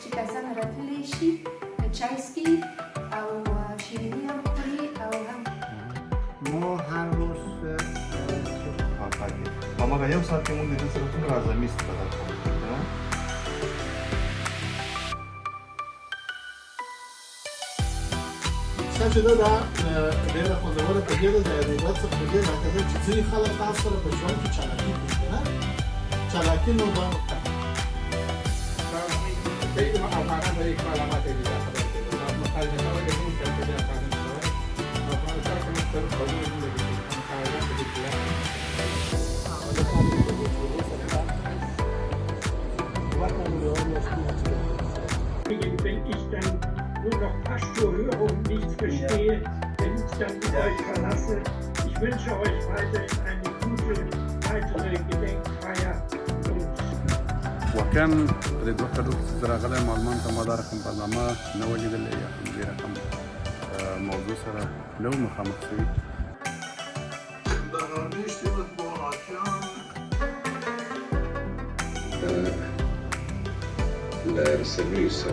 Și ca să arătele și ceaischi au șirinii au curi au ham. Nu harus Mama eu să fim unde să răspund la zămistă, da? څنګه دا ډیره خوندوره طبیعت د ضرورت څخه په دې راځي چې ځینې خلک تاسو سره په ژوند کې چالاکي کوي نه چالاکي نو دا Wenn ich dann nur noch Pastor höre und nichts verstehe, wenn ich dann mit euch verlasse. Ich wünsche euch weiterhin eine gute weitere Gedenkfeier und وكان لدوخة زرا غلا معلومات ما دار رقم برنامج نوجد اللي هي رقم موضوع سرا لو مخامخ سوي لا يرسل